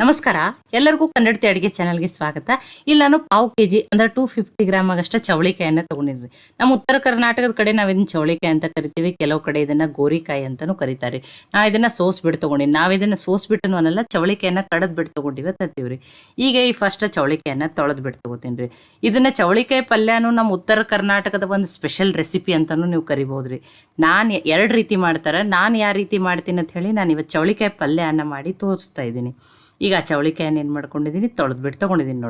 ನಮಸ್ಕಾರ. ಎಲ್ಲರಿಗೂ ಕನ್ನಡತಿ ಅಡುಗೆ ಚಾನಲ್ಗೆ ಸ್ವಾಗತ. ಇಲ್ಲಿ ನಾನು ಪಾವು ಕೆಜಿ ಅಂದ್ರೆ 250 ಗ್ರಾಮ್ ಆಗಷ್ಟು ಚವಳಿಕಾಯನ್ನು ತೊಗೊಂಡಿದ್ರಿ. ನಮ್ಮ ಉತ್ತರ ಕರ್ನಾಟಕದ ಕಡೆ ನಾವು ಇದನ್ನ ಚವಳಿಕಾಯಿ ಅಂತ ಕರಿತೀವಿ, ಕೆಲವು ಕಡೆ ಇದನ್ನ ಗೋರಿಕಾಯಿ ಅಂತಾನೂ ಕರೀತಾರೆ. ನಾ ಇದನ್ನ ಸೋಸ್ಬಿಟ್ಟು ತೊಗೊಂಡಿನಿ. ನಾವು ಇದನ್ನ ಸೋಸ್ಬಿಟ್ಟು ಅನ್ನಲ್ಲ, ಚವಳಿಕಾಯನ್ನ ಕಡದ್ಬಿಟ್ಟು ತೊಗೊಂಡಿವಿ ತರ್ತೀವ್ರಿ. ಈಗ ಈ ಫಸ್ಟ್ ಚವಳಿಕಾಯನ್ನ ತೊಳೆದ್ಬಿಟ್ಟು ತೊಗೋತೀನಿ ರೀ. ಇದನ್ನ ಚವಳಿಕಾಯಿ ಪಲ್ಯನೂ ನಮ್ಮ ಉತ್ತರ ಕರ್ನಾಟಕದ ಒಂದು ಸ್ಪೆಷಲ್ ರೆಸಿಪಿ ಅಂತಾನೂ ನೀವು ಕರಿಬೋದ್ರಿ. ನಾನು ಎರಡು ರೀತಿ ಮಾಡ್ತಾರೆ. ನಾನು ಯಾವ ರೀತಿ ಮಾಡ್ತೀನಿ ಅಂತ ಹೇಳಿ ನಾನು ಇವತ್ತು ಚವಳಿಕಾಯಿ ಪಲ್ಯನ ಮಾಡಿ ತೋರಿಸ್ತಾ ಇದ್ದೀನಿ. ಈಗ ಚವಳಿಕಾಯನ್ನು ಏನು ಮಾಡ್ಕೊಂಡಿದ್ದೀನಿ, ತೊಳೆದ್ಬಿಟ್ಟು ತೊಗೊಂಡಿದ್ದೀನಿ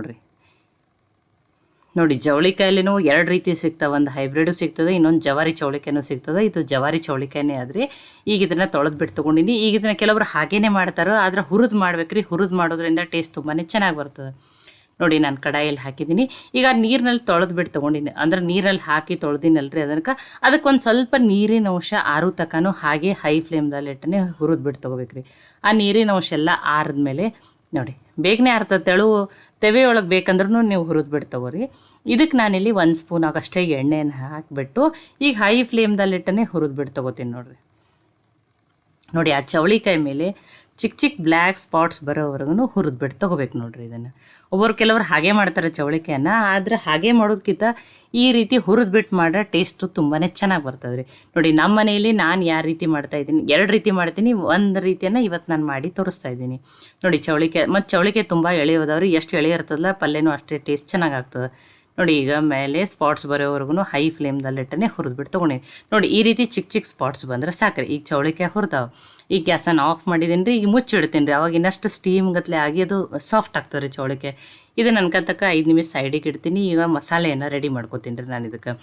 ನೋಡಿ. ಜವಳಿಕಾಯಲ್ಲಿನೂ ಎರಡು ರೀತಿ ಸಿಗ್ತವೆ. ಒಂದು ಹೈಬ್ರಿಡು ಸಿಗ್ತದೆ, ಇನ್ನೊಂದು ಜವಾರಿ ಚವಳಿಕಾಯಿನೂ ಸಿಗ್ತದೆ. ಇದು ಜವಾರಿ ಚವಳಿಕಾಯಿನೇ ಆದರೆ ಈಗ ಇದನ್ನು ತೊಳೆದ್ಬಿಟ್ಟು ತೊಗೊಂಡಿನಿ. ಈಗ ಇದನ್ನು ಕೆಲವರು ಹಾಗೇನೆ ಮಾಡ್ತಾರೆ, ಆದರೆ ಹುರಿದು ಮಾಡ್ಬೇಕ್ರಿ. ಹುರಿದು ಮಾಡೋದ್ರಿಂದ ಟೇಸ್ಟ್ ತುಂಬಾ ಚೆನ್ನಾಗಿ ಬರ್ತದೆ ನೋಡಿ. ನಾನು ಕಡಾಯಲ್ಲಿ ಹಾಕಿದ್ದೀನಿ. ಈಗ ನೀರಿನಲ್ಲಿ ತೊಳೆದ್ಬಿಟ್ಟು ತೊಗೊಂಡಿನಿ, ಅಂದ್ರೆ ನೀರಲ್ಲಿ ಹಾಕಿ ತೊಳೆದಿನಲ್ರಿ. ಅದಕ್ಕೊಂದು ಸ್ವಲ್ಪ ನೀರಿನ ಅಂಶ ಆರು ತನಕನೂ ಹಾಗೆ ಹೈ ಫ್ಲೇಮ್ದಲ್ಲಿ ಇಟ್ಟನೆ ಹುರಿದ್ಬಿಟ್ಟು ತೊಗೋಬೇಕ್ರಿ. ಆ ನೀರಿನ ಅಂಶ ಎಲ್ಲ ಆರಿದ್ಮೇಲೆ ನೋಡಿ, ಬೇಗನೆ ಆರ್ತದೆ. ತೆವೆ ಒಳಗೆ ಬೇಕಂದ್ರೂ ನೀವು ಹುರಿದ್ಬಿಟ್ಟು ತೊಗೋರಿ. ಇದಕ್ಕೆ ನಾನಿಲ್ಲಿ 1 ಸ್ಪೂನ್ ಆಗಷ್ಟೇ ಎಣ್ಣೆಯನ್ನು ಹಾಕಿಬಿಟ್ಟು ಈಗ ಹೈ ಫ್ಲೇಮ್ದಲ್ಲಿ ಇಟ್ಟನೆ ಹುರಿದ್ಬಿಟ್ಟು ತೊಗೋತೀನಿ ನೋಡಿ. ಆ ಚವಳಿಕಾಯಿ ಮೇಲೆ ಚಿಕ್ಕ ಚಿಕ್ಕ ಬ್ಲ್ಯಾಕ್ ಸ್ಪಾಟ್ಸ್ ಬರೋವರೆಗೂ ಹುರಿದ್ಬಿಟ್ಟು ತೊಗೋಬೇಕು ನೋಡಿರಿ. ಇದನ್ನು ಕೆಲವರು ಹಾಗೆ ಮಾಡ್ತಾರೆ ಚವಳಿಕಾಯನ್ನು, ಆದರೆ ಹಾಗೆ ಮಾಡೋದಕ್ಕಿಂತ ಈ ರೀತಿ ಹುರಿದ್ಬಿಟ್ಟು ಮಾಡೋ ಟೇಸ್ಟು ತುಂಬಾ ಚೆನ್ನಾಗಿ ಬರ್ತದೆ ರೀ. ನೋಡಿ, ನಮ್ಮ ಮನೆಯಲ್ಲಿ ನಾನು ಯಾವ ರೀತಿ ಮಾಡ್ತಾಯಿದ್ದೀನಿ, ಎರಡು ರೀತಿ ಮಾಡ್ತೀನಿ. ಒಂದು ರೀತಿಯನ್ನು ಇವತ್ತು ನಾನು ಮಾಡಿ ತೋರಿಸ್ತಾ ಇದ್ದೀನಿ ನೋಡಿ. ಚವಳಿಕಾಯಿ ತುಂಬ ಎಳೆಯೋದವ್ರಿ, ಎಷ್ಟು ಎಳೆ ಇರ್ತದಲ್ಲ ಪಲ್ಯನೂ ಅಷ್ಟೇ ಟೇಸ್ಟ್ ಚೆನ್ನಾಗಾಗ್ತದೆ ನೋಡಿ. ಈಗ ಮೇಲೆ ಸ್ಪಾಟ್ಸ್ ಬರೋವರೆಗೂ ಹೈ ಫ್ಲೇಮ್ದಲ್ಲಿಟ್ಟನೆ ಹುರಿದ್ಬಿಟ್ಟು ತೊಗೊಂಡಿ ನೋಡಿ. ಈ ರೀತಿ ಚಿಕ್ಕ ಚಿಕ್ಕ ಸ್ಪಾಟ್ಸ್ ಬಂದರೆ ಸಾಕ್ರಿ. ಈಗ ಚವಳಿಕಾಯಿ ಹುರಿದಾವೆ. ಈಗ ಗ್ಯಾಸನ್ನು ಆಫ್ ಮಾಡಿದ್ದೀನಿ ರೀ. ಈಗ ಮುಚ್ಚಿಡ್ತೀನಿ ರೀ. ಅವಾಗ ಇನ್ನಷ್ಟು ಸ್ಟೀಮ್ ಗತ್ಲೆ ಆಗಿ ಅದು ಸಾಫ್ಟ್ ಆಗ್ತದೆ ರೀ ಚವಳಿಕಾಯಿ. ಇದು ನನ್ಕಂತಕ್ಕ 5 ನಿಮಿಷ ಸೈಡಿಗೆ ಇಡ್ತೀನಿ. ಈಗ ಮಸಾಲೆಯನ್ನು ರೆಡಿ ಮಾಡ್ಕೊತೀನಿ ರೀ.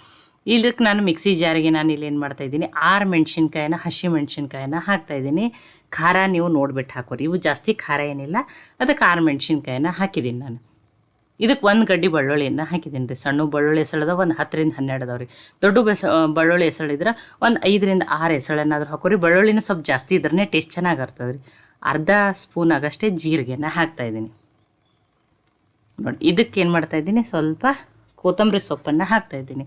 ಇದಕ್ಕೆ ನಾನು ಮಿಕ್ಸಿ ಜಾರಿಗೆ ನಾನು ಇಲ್ಲಿ ಏನು ಮಾಡ್ತಾಯಿದ್ದೀನಿ, 6 ಮೆಣಸಿನ್ಕಾಯಿನ ಹಸಿ ಮೆಣಸಿನ್ಕಾಯಿನ ಹಾಕ್ತಾಯಿದ್ದೀನಿ. ಖಾರ ನೀವು ನೋಡ್ಬಿಟ್ಟು ಹಾಕೋರಿ. ಇವು ಜಾಸ್ತಿ ಖಾರ ಏನಿಲ್ಲ, ಅದಕ್ಕೆ 6 ಮೆಣಸಿನ್ಕಾಯಿನ ಹಾಕಿದ್ದೀನಿ ನಾನು. ಇದಕ್ಕೆ 1 ಗಡ್ಡಿ ಬೆಳ್ಳುಳ್ಳಿಯನ್ನು ಹಾಕಿದ್ದೀನಿ ರೀ. ಸಣ್ಣ ಬೆಳ್ಳುಳ್ಳಿ ಎಸಳದ ಒಂದು 10ರಿಂದ 12 ಅದಾವೆ ರೀ. ದೊಡ್ಡ ಬೆಳ್ಳುಳ್ಳಿ ಎಸಳಿದ್ರೆ ಒಂದು 5ರಿಂದ 6 ಎಸಳನ್ನಾದರೂ ಹಾಕೋರಿ. ಬೆಳ್ಳುಳ್ಳಿನ ಸ್ವಲ್ಪ ಜಾಸ್ತಿ ಇದ್ರೇ ಟೇಸ್ಟ್ ಚೆನ್ನಾಗಿರ್ತದೆ ರೀ. ಅರ್ಧ ಸ್ಪೂನ್ ಆಗಷ್ಟೇ ಜೀರಿಗೆನ ಹಾಕ್ತಾಯಿದ್ದೀನಿ ನೋಡಿ. ಇದಕ್ಕೆ ಏನು ಮಾಡ್ತಾಯಿದ್ದೀನಿ, ಸ್ವಲ್ಪ ಕೊತ್ತಂಬರಿ ಸೊಪ್ಪನ್ನು ಹಾಕ್ತಾಯಿದ್ದೀನಿ.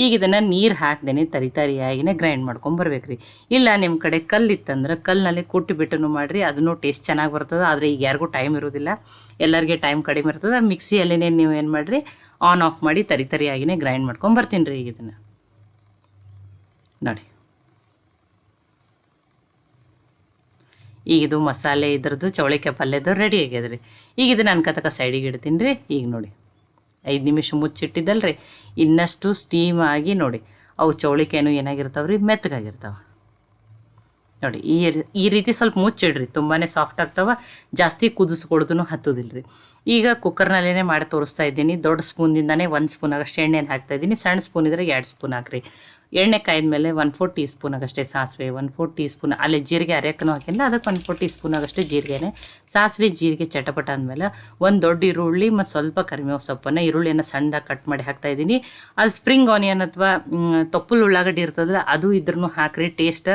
ಈಗ ಇದನ್ನು ನೀರು ಹಾಕ್ದೇನೆ ತರಿಯಾಗಿನೇ ಗ್ರೈಂಡ್ ಮಾಡ್ಕೊಂಬರ್ಬೇಕು ರೀ. ಇಲ್ಲ ನಿಮ್ಮ ಕಡೆ ಕಲ್ಲಿತ್ತಂದ್ರೆ ಕಲ್ಲಿನಲ್ಲಿ ಕುಟ್ಟಿಬಿಟ್ಟು ಮಾಡಿರಿ, ಅದನ್ನು ಟೇಸ್ಟ್ ಚೆನ್ನಾಗಿ ಬರ್ತದೆ. ಆದರೆ ಈಗ ಯಾರಿಗೂ ಟೈಮ್ ಇರೋದಿಲ್ಲ, ಎಲ್ಲರಿಗೆ ಟೈಮ್ ಕಡಿಮೆ ಇರ್ತದೆ. ಮಿಕ್ಸಿಯಲ್ಲೇ ನೀವು ಏನು ಮಾಡಿರಿ, ಆನ್ ಆಫ್ ಮಾಡಿ ತರಿಯಾಗಿನೇ ಗ್ರೈಂಡ್ ಮಾಡ್ಕೊಂಬರ್ತೀನಿ ರೀ. ಈಗ ಇದನ್ನು ನೋಡಿ. ಈಗ ಇದು ಮಸಾಲೆ ಇದ್ರದ್ದು ಚವಳಿಕಾಯಿ ಪಲ್ಯದ್ದು ರೆಡಿ ಆಗ್ಯದ ರೀ. ಈಗ ಇದು ನಾನು ಸೈಡಿಗೆ ಇಡ್ತೀನಿ ರೀ. ಈಗ ನೋಡಿ, 5 ನಿಮಿಷ ಮುಚ್ಚಿಟ್ಟಿದ್ದಲ್ರಿ, ಇನ್ನಷ್ಟು ಸ್ಟೀಮ್ ಆಗಿ ನೋಡಿ ಅವು ಚವಳಿಕಾಯಿನೂ ಏನಾಗಿರ್ತಾವೆ ರೀ, ಮೆತ್ತಗಾಗಿರ್ತಾವೆ ನೋಡಿ. ಈ ರೀತಿ ಸ್ವಲ್ಪ ಮುಚ್ಚಿಡ್ರಿ, ತುಂಬಾ ಸಾಫ್ಟ್ ಆಗ್ತಾವೆ. ಜಾಸ್ತಿ ಕುದಿಸ್ಕೊಳ್ದು ಹತ್ತೋದಿಲ್ಲ ರೀ. ಈಗ ಕುಕ್ಕರ್ನಲ್ಲೇ ಮಾಡಿ ತೋರಿಸ್ತಾ ಇದ್ದೀನಿ. ದೊಡ್ಡ ಸ್ಪೂನ್ದಿಂದನೇ 1 ಸ್ಪೂನ್ ಆಗಷ್ಟೇ ಎಣ್ಣೆಯನ್ನು ಹಾಕ್ತಾಯಿದ್ದೀನಿ. ಸಣ್ಣ ಸ್ಪೂನ್ ಇದ್ದರೆ 2 ಸ್ಪೂನ್ ಹಾಕ್ರಿ. ಎಣ್ಣೆ ಕಾಯ್ದ ಮೇಲೆ 1/4 ಟೀ ಸ್ಪೂನ್ ಆಗಷ್ಟೇ ಸಾಸಿವೆ, 1/4 ಟೀ ಸ್ಪೂನ್ ಅಲ್ಲೇ ಜೀರಿಗೆ ಅರೆಕನೂ ಹಾಕಿಲ್ಲ, ಅದಕ್ಕೆ 1/4 ಟೀ ಸ್ಪೂನ್ ಆಗಷ್ಟೇ ಜೀರಿಗೆನೆ. ಸಾಸಿವೆ ಜೀರಿಗೆ ಚಟಪಟ ಅಂದಮೇಲೆ 1 ದೊಡ್ಡ ಈರುಳ್ಳಿ ಮತ್ತು ಸ್ವಲ್ಪ ಕರಿಬೇವು ಸೊಪ್ಪನ್ನು, ಈರುಳ್ಳಿಯನ್ನು ಸಣ್ಣದಾಗಿ ಕಟ್ ಮಾಡಿ ಹಾಕ್ತಾಯಿದ್ದೀನಿ. ಅದು ಸ್ಪ್ರಿಂಗ್ ಆನಿಯನ್ ಅಥವಾ ತೊಪ್ಪಲು ಉಳ್ಳಾಗಡ್ಡಿ ಇರ್ತದಲ್ಲ, ಅದು ಇದ್ರೂ ಹಾಕ್ರಿ. ಟೇಸ್ಟ್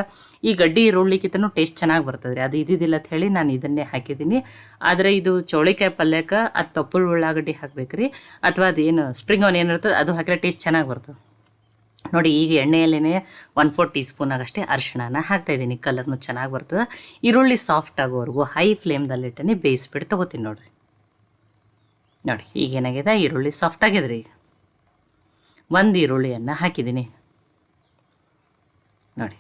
ಈ ಗಡ್ಡಿ ಈರುಳ್ಳಿಗಿಂತನೂ ಟೇಸ್ಟ್ ಚೆನ್ನಾಗಿ ಬರ್ತದೆ ರೀ. ಅದು ಇದ್ದಿದ್ದಿಲ್ಲ ಅಂತ ಹೇಳಿ ನಾನು ಇದನ್ನೇ ಹಾಕಿದ್ದೀನಿ. ಆದರೆ ಇದು ಚವಳಿಕಾಯಿ ಪಲ್ಯಕ್ಕೆ ಅದು ತೊಪ್ಪಲು ಉಳ್ಳಾಗಡ್ಡಿ ಹಾಕ್ಬೇಕ್ರಿ, ಅಥವಾ ಅದೇನು ಸ್ಪ್ರಿಂಗ್ ಆನಿಯನ್ ಇರ್ತದೆ ಅದು ಹಾಕಿದ್ರೆ ಟೇಸ್ಟ್ ಚೆನ್ನಾಗಿ ಬರ್ತದೆ ನೋಡಿ. ಈಗ ಎಣ್ಣೆಯಲ್ಲೇ 1/4 ಟೀ ಸ್ಪೂನ್ ಆಗಷ್ಟೇ ಅರಿಶಿಣನ ಹಾಕ್ತಾಯಿದ್ದೀನಿ. ಕಲರ್ನು ಚೆನ್ನಾಗಿ ಬರ್ತದೆ. ಈರುಳ್ಳಿ ಸಾಫ್ಟ್ ಆಗೋವರೆಗೂ ಹೈ ಫ್ಲೇಮ್ದಲ್ಲಿಟ್ಟನೆ ಬೇಯಿಸ್ಬಿಟ್ಟು ತೊಗೋತೀನಿ ನೋಡಿ. ಈಗ ಏನಾಗಿದೆ, ಈರುಳ್ಳಿ ಸಾಫ್ಟ್ ಆಗಿದೆ ರೀ. ಈಗ 1 ಈರುಳ್ಳಿಯನ್ನು ಹಾಕಿದ್ದೀನಿ ನೋಡಿ.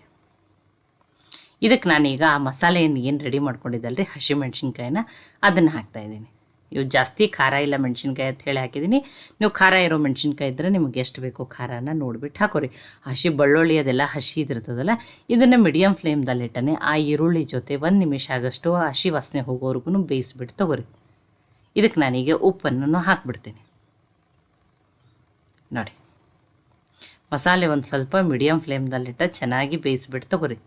ಇದಕ್ಕೆ ನಾನೀಗ ಆ ಮಸಾಲೆಯನ್ನು ಏನು ರೆಡಿ ಮಾಡ್ಕೊಂಡಿದ್ದಲ್ರಿ, ಹಸಿ ಮೆಣಸಿನ್ಕಾಯಿನ ಅದನ್ನು ಹಾಕ್ತಾಯಿದ್ದೀನಿ. ಇವು ಜಾಸ್ತಿ ಖಾರ ಇಲ್ಲ ಮೆಣಸಿನ್ಕಾಯಿ ಅಂತ ಹೇಳಿ ಹಾಕಿದ್ದೀನಿ. ನೀವು ಖಾರ ಇರೋ ಮೆಣಸಿನ್ಕಾಯಿ ಇದ್ದರೆ ನಿಮಗೆ ಎಷ್ಟು ಬೇಕೋ ಖಾರನ ನೋಡಿಬಿಟ್ಟು ಹಾಕೋರಿ. ಹಸಿ ಬೆಳ್ಳುಳ್ಳಿ ಅದೆಲ್ಲ ಹಸಿ ಇದಿರ್ತದಲ್ಲ, ಇದನ್ನು ಮೀಡಿಯಮ್ ಫ್ಲೇಮ್ದಲ್ಲಿಟ್ಟನೆ ಆ ಈರುಳ್ಳಿ ಜೊತೆ 1 ನಿಮಿಷ ಆಗಷ್ಟು ಹಸಿ ವಾಸನೆ ಹೋಗೋವರೆಗೂ ಬೇಯಿಸ್ಬಿಟ್ಟು ತೊಗೋರಿ. ಇದಕ್ಕೆ ನಾನೀಗ ಉಪ್ಪನ್ನು ಹಾಕ್ಬಿಡ್ತೀನಿ ನೋಡಿ. ಮಸಾಲೆ ಒಂದು ಸ್ವಲ್ಪ ಮೀಡಿಯಮ್ ಫ್ಲೇಮ್ದಲ್ಲಿಟ್ಟ ಚೆನ್ನಾಗಿ ಬೇಯಿಸ್ಬಿಟ್ಟು ತೊಗೋರಿ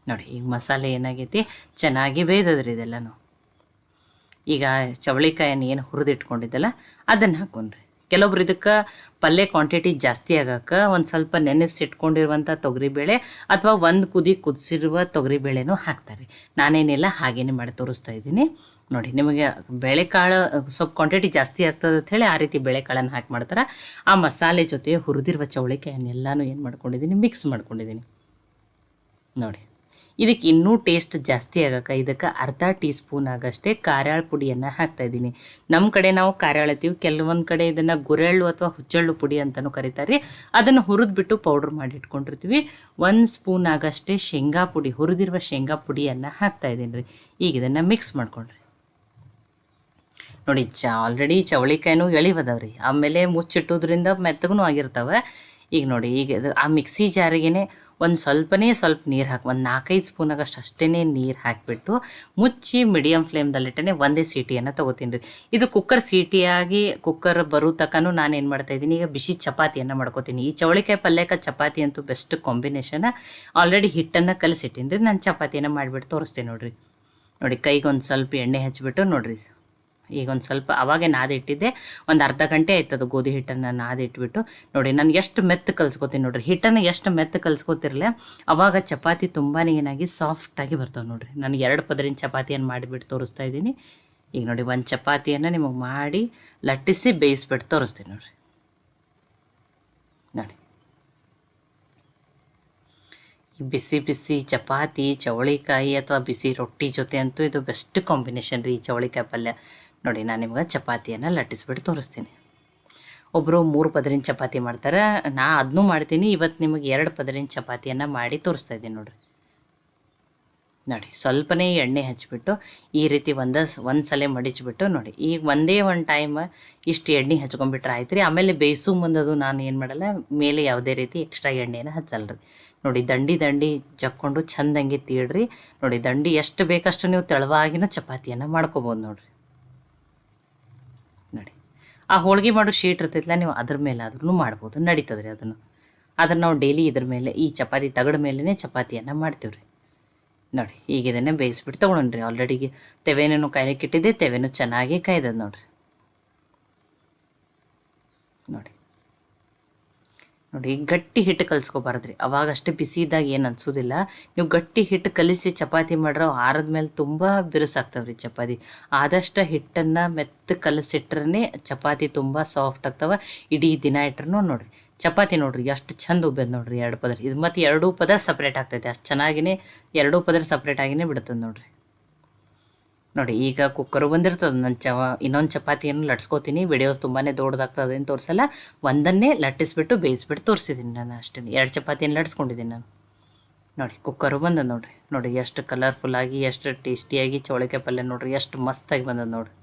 ನೋಡಿ. ಈಗ ಮಸಾಲೆ ಏನಾಗೈತಿ, ಚೆನ್ನಾಗಿ ಬೇಯ್ದದ್ರಿ ಇದೆಲ್ಲನೂ. ಈಗ ಚವಳಿಕಾಯನ್ನು ಏನು ಹುರಿದಿಟ್ಕೊಂಡಿದ್ದಲ್ಲ ಅದನ್ನು ಹಾಕ್ಕೊಂಡ್ರಿ. ಕೆಲವೊಬ್ರು ಇದಕ್ಕೆ ಪಲ್ಯ ಕ್ವಾಂಟಿಟಿ ಜಾಸ್ತಿ ಆಗೋಕ್ಕೆ ಒಂದು ಸ್ವಲ್ಪ ನೆನೆಸಿಟ್ಕೊಂಡಿರುವಂಥ ತೊಗರಿಬೇಳೆ ಅಥವಾ 1 ಕುದಿ ಕುದಿಸಿರುವ ತೊಗರಿಬೇಳೆನೂ ಹಾಕ್ತಾರೆ. ನಾನೇನಿಲ್ಲ, ಹಾಗೇನೆ ಮಾಡಿ ತೋರಿಸ್ತಾ ಇದ್ದೀನಿ ನೋಡಿ. ನಿಮಗೆ ಬೇಳೆಕಾಳು ಸ್ವಲ್ಪ ಕ್ವಾಂಟಿಟಿ ಜಾಸ್ತಿ ಆಗ್ತದೆ ಅಂತ ಹೇಳಿ ಆ ರೀತಿ ಬೇಳೆಕಾಳನ್ನು ಹಾಕಿ ಮಾಡ್ತಾರೆ. ಆ ಮಸಾಲೆ ಜೊತೆ ಹುರಿದಿರುವ ಚವಳಿಕಾಯನ್ನೆಲ್ಲನೂ ಏನು ಮಾಡ್ಕೊಂಡಿದ್ದೀನಿ, ಮಿಕ್ಸ್ ಮಾಡ್ಕೊಂಡಿದ್ದೀನಿ ನೋಡಿ. ಇದಕ್ಕೆ ಇನ್ನೂ ಟೇಸ್ಟ್ ಜಾಸ್ತಿ ಆಗಕ್ಕೆ ಇದಕ್ಕೆ ಅರ್ಧ ಟೀ ಸ್ಪೂನ್ ಆಗಷ್ಟೇ ಖಾರಾಳ ಪುಡಿಯನ್ನು ಹಾಕ್ತಾಯಿದ್ದೀನಿ. ನಮ್ಮ ಕಡೆ ನಾವು ಖಾರಾಳ ಅಂತೀವಿ, ಕೆಲವೊಂದು ಕಡೆ ಇದನ್ನು ಗುರೆಳ್ಳು ಅಥವಾ ಹುಚ್ಚೆಳ್ಳು ಪುಡಿ ಅಂತಲೂ ಕರೀತಾರೆ. ಅದನ್ನು ಹುರಿದ್ಬಿಟ್ಟು ಪೌಡ್ರ್ ಮಾಡಿ ಇಟ್ಕೊಂಡಿರ್ತೀವಿ. 1 ಸ್ಪೂನ್ ಆಗಷ್ಟೇ ಶೇಂಗಾ ಪುಡಿ, ಹುರಿದಿರುವ ಶೇಂಗಾ ಪುಡಿಯನ್ನು ಹಾಕ್ತಾಯಿದ್ದೀನಿ ರೀ. ಈಗ ಇದನ್ನು ಮಿಕ್ಸ್ ಮಾಡ್ಕೊಂಡ್ರಿ. ನೋಡಿ ಆಲ್ರೆಡಿ ಚವಳಿಕಾಯಿನೂ ಎಳಿವದವ್ರಿ, ಆಮೇಲೆ ಮುಚ್ಚಿಟ್ಟೋದ್ರಿಂದ ಮೆತ್ತಗೂ ಆಗಿರ್ತಾವೆ. ಈಗ ನೋಡಿ ಈಗ ಆ ಮಿಕ್ಸಿ ಜಾರಿಗೇ ಒಂದು ಸ್ವಲ್ಪ ನೀರು ಹಾಕಿ, ಒಂದು 4-5 ಸ್ಪೂನ್ ಆಗಷ್ಟು ಅಷ್ಟೇ ನೀರು ಹಾಕಿಬಿಟ್ಟು ಮುಚ್ಚಿ ಮೀಡಿಯಮ್ ಫ್ಲೇಮ್ದಲ್ಲಿಟ್ಟೆ ಒಂದೇ ಸೀಟಿಯನ್ನು ತೊಗೋತೀನಿ ರೀ. ಇದು ಕುಕ್ಕರ್ ಸೀಟಿಯಾಗಿ ಕುಕ್ಕರ್ ಬರೋ ತನಕನೂ ನಾನು ಏನು ಮಾಡ್ತಾಯಿದ್ದೀನಿ, ಈಗ ಬಿಸಿ ಚಪಾತಿಯನ್ನು ಮಾಡ್ಕೋತೀನಿ. ಈ ಚವಳಿಕಾಯಿ ಪಲ್ಯಕ್ಕೆ ಚಪಾತಿ ಅಂತೂ ಬೆಸ್ಟ್ ಕಾಂಬಿನೇಷನ್. ಆಲ್ರೆಡಿ ಹಿಟ್ಟನ್ನು ಕಲಸಿಟ್ಟಿನಿ ರೀ, ನಾನು ಚಪಾತಿಯನ್ನು ಮಾಡಿಬಿಟ್ಟು ತೋರಿಸ್ತೀನಿ ನೋಡಿರಿ. ನೋಡಿ ಕೈಗೊಂದು ಸ್ವಲ್ಪ ಎಣ್ಣೆ ಹಚ್ಚಿಬಿಟ್ಟು ನೋಡಿರಿ, ಈಗ ಒಂದು ಸ್ವಲ್ಪ ಅವಾಗೆ ನಾದಿಟ್ಟಿದ್ದೆ, ಒಂದು ಅರ್ಧ ಗಂಟೆ ಆಯ್ತದು ಗೋಧಿ ಹಿಟ್ಟನ್ನು ನಾದಿಟ್ಬಿಟ್ಟು. ನೋಡಿ ನಾನು ಎಷ್ಟು ಮೆತ್ತ ಕಲಿಸ್ಕೊತೀನಿ ನೋಡಿರಿ. ಹಿಟ್ಟನ್ನು ಎಷ್ಟು ಮೆತ್ತ ಕಲಿಸ್ಕೊತಿರಲ್ಲ ಅವಾಗ ಚಪಾತಿ ತುಂಬಾ ಏನಾಗಿ ಸಾಫ್ಟಾಗಿ ಬರ್ತಾವೆ ನೋಡಿರಿ. ನಾನು 2 ಪದರಿನ ಚಪಾತಿಯನ್ನು ಮಾಡಿಬಿಟ್ಟು ತೋರಿಸ್ತಾ ಇದ್ದೀನಿ. ಈಗ ನೋಡಿ ಒಂದು ಚಪಾತಿಯನ್ನು ನಿಮಗೆ ಮಾಡಿ ಲಟ್ಟಿಸಿ ಬೇಯಿಸ್ಬಿಟ್ಟು ತೋರಿಸ್ತೀನಿ ನೋಡಿರಿ. ನೋಡಿ ಬಿಸಿ ಬಿಸಿ ಚಪಾತಿ ಚವಳಿಕಾಯಿ ಅಥವಾ ಬಿಸಿ ರೊಟ್ಟಿ ಜೊತೆ ಅಂತೂ ಇದು ಬೆಸ್ಟ್ ಕಾಂಬಿನೇಷನ್ ರೀ ಈ ಚವಳಿಕಾಯಿ ಪಲ್ಯ. ನೋಡಿ ನಾನು ನಿಮ್ಗೆ ಚಪಾತಿಯನ್ನು ಲಟ್ಟಿಸ್ಬಿಟ್ಟು ತೋರಿಸ್ತೀನಿ. ಒಬ್ಬರು 3 ಪದರಿನ ಚಪಾತಿ ಮಾಡ್ತಾರೆ, ನಾ ಅದನ್ನೂ ಮಾಡ್ತೀನಿ. ಇವತ್ತು ನಿಮಗೆ 2 ಪದರಿನ ಚಪಾತಿಯನ್ನು ಮಾಡಿ ತೋರಿಸ್ತಾ ಇದ್ದೀನಿ ನೋಡಿರಿ. ನೋಡಿ ಸ್ವಲ್ಪನೇ ಎಣ್ಣೆ ಹಚ್ಚಿಬಿಟ್ಟು ಈ ರೀತಿ ಒಂದು ಸಲ ಮಡಿಚಿಬಿಟ್ಟು ನೋಡಿ, ಈಗ ಒಂದೇ ಒಂದು ಟೈಮ್ ಇಷ್ಟು ಎಣ್ಣೆ ಹಚ್ಕೊಂಡ್ಬಿಟ್ರೆ ಆಯ್ತು ರೀ. ಆಮೇಲೆ ಬೇಯಿಸು ಮುಂದದು ನಾನು ಏನು ಮಾಡಲ್ಲ, ಮೇಲೆ ಯಾವುದೇ ರೀತಿ ಎಕ್ಸ್ಟ್ರಾ ಎಣ್ಣೆನ ಹಚ್ಚಲ್ರಿ. ನೋಡಿ ದಂಡಿ ಜಕ್ಕೊಂಡು ಚೆಂದಂಗೆ ತೀಡ್ರಿ. ನೋಡಿ ದಂಡಿ ಎಷ್ಟು ಬೇಕಷ್ಟು ನೀವು ತೆಳುವಾಗಿನ ಚಪಾತಿಯನ್ನು ಮಾಡ್ಕೊಬೋದು ನೋಡಿರಿ. ನೋಡಿ ಆ ಹೋಳಿಗೆ ಮಾಡೋ ಶೀಟ್ ಇರ್ತೈತಿಲ್ಲ, ನೀವು ಅದ್ರ ಮೇಲೆ ಆದ್ರೂ ಮಾಡ್ಬೋದು, ನಡೀತದೆ ರೀ. ಅದನ್ನು ನಾವು ಡೈಲಿ ಇದ್ರ ಮೇಲೆ ಈ ಚಪಾತಿ ತಗಡ ಮೇಲೇ ಚಪಾತಿಯನ್ನು ಮಾಡ್ತೀವಿ ರೀ. ನೋಡಿ ಈಗ ಇದನ್ನೇ ಬೇಯಿಸ್ಬಿಟ್ಟು ತೊಗೊಳ್ರಿ. ಆಲ್ರೆಡಿ ತೆವೆನೂ ಕಾಯ್ಲಿಕ್ಕೆ ಇಟ್ಟಿದ್ದೆ, ತೆವೆನೂ ಚೆನ್ನಾಗಿ ಕಾಯ್ದದ ನೋಡಿರಿ. ನೋಡಿ ಗಟ್ಟಿ ಹಿಟ್ಟು ಕಲಿಸ್ಕೊಬಾರ್ದು ರೀ, ಅವಾಗಷ್ಟೇ ಬಿಸಿ ಇದ್ದಾಗ ಏನು ಅನ್ಸೋದಿಲ್ಲ. ನೀವು ಗಟ್ಟಿ ಹಿಟ್ಟು ಕಲಿಸಿ ಚಪಾತಿ ಮಾಡ್ರೆ ಆರದ ಮೇಲೆ ತುಂಬ ಬಿರುಸಾಗ್ತಾವೆ ರೀ ಚಪಾತಿ. ಆದಷ್ಟು ಹಿಟ್ಟನ್ನು ಮೆತ್ತ ಕಲಸಿಟ್ರೇ ಚಪಾತಿ ತುಂಬ ಸಾಫ್ಟ್ ಆಗ್ತಾವೆ. ಇಡೀ ದಿನ ಇಟ್ರೂ ನೋಡಿರಿ ಚಪಾತಿ ನೋಡಿರಿ ಎಷ್ಟು ಚಂದ ಉಬ್ಬೇದು ನೋಡಿರಿ. 2 ಪದರ ಇದು ಮತ್ತು 2 ಪದರ ಸಪ್ರೇಟ್ ಆಗ್ತೈತೆ, ಅಷ್ಟು ಚೆನ್ನಾಗಿಯೇ 2 ಪದರ ಸಪ್ರೇಟ್ ಆಗಿಯೇ ಬಿಡ್ತದೆ ನೋಡಿರಿ. ನೋಡಿ ಈಗ ಕುಕ್ಕರು ಬಂದಿರ್ತದೆ. ನಾನು ಇನ್ನೊಂದು ಚಪಾತಿಯನ್ನು ಲಟ್ಸ್ಕೊತೀನಿ. ವಿಡಿಯೋಸ್ ತುಂಬಾ ದೊಡ್ಡದಾಗ್ತದೆ ಅಂತ ತೋರಿಸಲ್ಲ, ಒಂದನ್ನೇ ಲಟ್ಟಿಸ್ಬಿಟ್ಟು ಬೇಯಿಸ್ಬಿಟ್ಟು ತೋರಿಸಿದ್ದೀನಿ ನಾನು ಅಷ್ಟೇ. 2 ಚಪಾತಿಯನ್ನು ಲಟ್ಸ್ಕೊಂಡಿದ್ದೀನಿ ನಾನು. ನೋಡಿ ಕುಕ್ಕರು ಬಂದದ ನೋಡಿರಿ. ನೋಡಿ ಎಷ್ಟು ಕಲರ್ಫುಲ್ಲಾಗಿ ಎಷ್ಟು ಟೇಸ್ಟಿಯಾಗಿ ಚೌಳಿಕಾಯಿ ಪಲ್ಯ ನೋಡಿರಿ, ಎಷ್ಟು ಮಸ್ತಾಗಿ ಬಂದದ ನೋಡಿರಿ.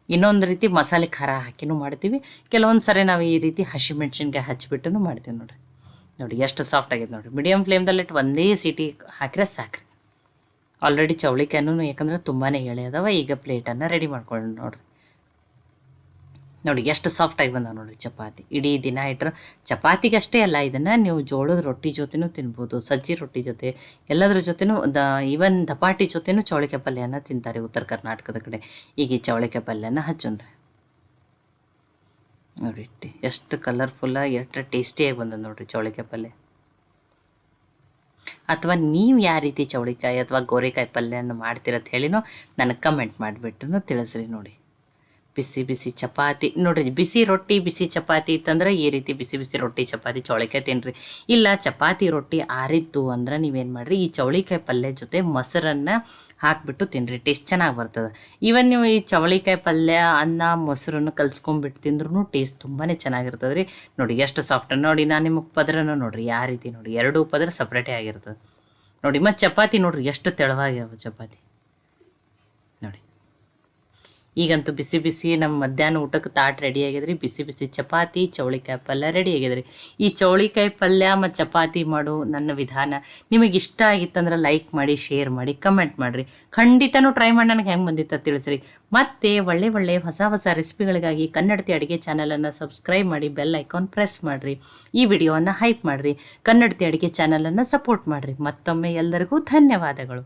ಇನ್ನೊಂದು ರೀತಿ ಮಸಾಲೆ ಖಾರ ಹಾಕಿನೂ ಮಾಡ್ತೀವಿ, ಕೆಲವೊಂದು ಸರಿ ನಾವು ಈ ರೀತಿ ಹಸಿಮೆಣ್ಸಿನ್ಕಾಯಿ ಹಚ್ಚಿಬಿಟ್ಟು ಮಾಡ್ತೀವಿ ನೋಡಿರಿ. ನೋಡಿ ಎಷ್ಟು ಸಾಫ್ಟ್ ಆಗೈತೆ ನೋಡಿರಿ. ಮೀಡಿಯಮ್ ಫ್ಲೇಮ್ದಲ್ಲಿಟ್ಟು ಒಂದೇ ಸೀಟಿ ಹಾಕಿದ್ರೆ ಸಾಕ್ರಿ. ಆಲ್ರೆಡಿ ಚೌಳಿಕಾಯಿನೂ ಯಾಕಂದ್ರೆ ತುಂಬಾ ಎಳೆ ಅದಾವ. ಈಗ ಪ್ಲೇಟನ್ನು ರೆಡಿ ಮಾಡ್ಕೊಂಡು ನೋಡಿರಿ. ನೋಡಿ ಎಷ್ಟು ಸಾಫ್ಟಾಗಿ ಬಂದಾವ ನೋಡಿರಿ ಚಪಾತಿ. ಇಡೀ ದಿನ ಇಟ್ಟರೆ ಚಪಾತಿಗೆ ಅಷ್ಟೇ ಅಲ್ಲ, ಇದನ್ನು ನೀವು ಜೋಳದ ರೊಟ್ಟಿ ಜೊತೆನೂ ತಿನ್ಬೋದು, ಸಜ್ಜಿ ರೊಟ್ಟಿ ಜೊತೆ ಎಲ್ಲದ್ರ ಜೊತೆನೂ ಈವನ್ ದಪಾಟಿ ಜೊತೆನೂ ಚೌಳಿಕಾಯಿ ಪಲ್ಯನ ತಿಂತಾರೆ ಉತ್ತರ ಕರ್ನಾಟಕದ ಕಡೆ. ಈಗ ಈ ಚೌಳಿಕಾಯಿ ಪಲ್ಯನ ಹಚ್ಚೋಣ್ರಿ. ನೋಡಿ ಎಷ್ಟು ಕಲರ್ಫುಲ್ಲಾಗಿ ಎಷ್ಟು ಟೇಸ್ಟಿಯಾಗಿ ಬಂದದ ನೋಡಿರಿ ಚೌಳಿಕಾಯಿ ಪಲ್ಯ. ಅಥವಾ ನೀವು ಯಾವ ರೀತಿ ಚೌಳಿಕಾಯಿ ಅಥವಾ ಗೋರೆಕಾಯಿ ಪಲ್ಯನ ಮಾಡ್ತೀರತ್ ಹೇಳಿನೋ ನನಗೆ ಕಮೆಂಟ್ ಮಾಡಿಬಿಟ್ಟು ತಿಳಿಸ್ರಿ. ನೋಡಿ ಬಿಸಿ ಬಿಸಿ ಚಪಾತಿ ನೋಡಿರಿ, ಬಿಸಿ ರೊಟ್ಟಿ ಬಿಸಿ ಚಪಾತಿ ಇತ್ತಂದ್ರೆ ಈ ರೀತಿ ಬಿಸಿ ಬಿಸಿ ರೊಟ್ಟಿ ಚಪಾತಿ ಚೌಳಿಕಾಯಿ ತಿನ್ನಿರಿ. ಇಲ್ಲ ಚಪಾತಿ ರೊಟ್ಟಿ ಆರಿತ್ತು ಅಂದ್ರೆ ನೀವೇನು ಮಾಡಿರಿ, ಈ ಚೌಳಿಕಾಯಿ ಪಲ್ಯ ಜೊತೆ ಮೊಸರನ್ನು ಹಾಕಿಬಿಟ್ಟು ತಿನ್ನಿರಿ, ಟೇಸ್ಟ್ ಚೆನ್ನಾಗಿ ಬರ್ತದೆ. ಈವನ್ ನೀವು ಈ ಚೌಳಿಕಾಯಿ ಪಲ್ಯ ಅನ್ನ ಮೊಸರನ್ನು ಕಲ್ಸ್ಕೊಂಡ್ಬಿಟ್ಟು ತಿಂದ್ರೂ ಟೇಸ್ಟ್ ತುಂಬಾ ಚೆನ್ನಾಗಿರ್ತದೆ ರೀ. ನೋಡಿ ಎಷ್ಟು ಸಾಫ್ಟ್. ನೋಡಿ ನಾನು ನಿಮಗೆ ಪದರನ್ನು ನೋಡಿರಿ ಯಾವ ರೀತಿ ನೋಡಿ, 2 ಪದರ ಸಪ್ರೇಟೇ ಆಗಿರ್ತದೆ ನೋಡಿ. ಮತ್ತು ಚಪಾತಿ ನೋಡಿರಿ ಎಷ್ಟು ತೆಳುವಾಗ್ಯಾವ ಚಪಾತಿ ನೋಡಿ. ಈಗಂತೂ ಬಿಸಿ ಬಿಸಿ ನಮ್ಮ ಮಧ್ಯಾಹ್ನ ಊಟಕ್ಕೆ ತಾಟ್ ರೆಡಿ ಆಗಿದ್ರಿ. ಬಿಸಿ ಬಿಸಿ ಚಪಾತಿ ಚೌಳಿಕಾಯಿ ಪಲ್ಯ ರೆಡಿ ಆಗಿದ್ರಿ. ಈ ಚೌಳಿಕಾಯಿ ಪಲ್ಯ ಮತ್ತು ಚಪಾತಿ ಮಾಡೋ ನನ್ನ ವಿಧಾನ ನಿಮಗೆ ಇಷ್ಟ ಆಗಿತ್ತಂದ್ರೆ ಲೈಕ್ ಮಾಡಿ, ಶೇರ್ ಮಾಡಿ, ಕಮೆಂಟ್ ಮಾಡಿರಿ. ಖಂಡಿತನೂ ಟ್ರೈ ಮಾಡಿ ನನಗೆ ಹೆಂಗೆ ಬಂದಿತ್ತ ತಿಳಿಸ್ರಿ. ಮತ್ತು ಒಳ್ಳೆ ಹೊಸ ರೆಸಿಪಿಗಳಿಗಾಗಿ ಕನ್ನಡತಿ ಅಡುಗೆ ಚಾನಲನ್ನು ಸಬ್ಸ್ಕ್ರೈಬ್ ಮಾಡಿ, ಬೆಲ್ ಐಕಾನ್ ಪ್ರೆಸ್ ಮಾಡಿರಿ. ಈ ವಿಡಿಯೋವನ್ನು ಹೈಪ್ ಮಾಡಿರಿ. ಕನ್ನಡತಿ ಅಡುಗೆ ಚಾನಲನ್ನು ಸಪೋರ್ಟ್ ಮಾಡಿರಿ. ಮತ್ತೊಮ್ಮೆ ಎಲ್ಲರಿಗೂ ಧನ್ಯವಾದಗಳು.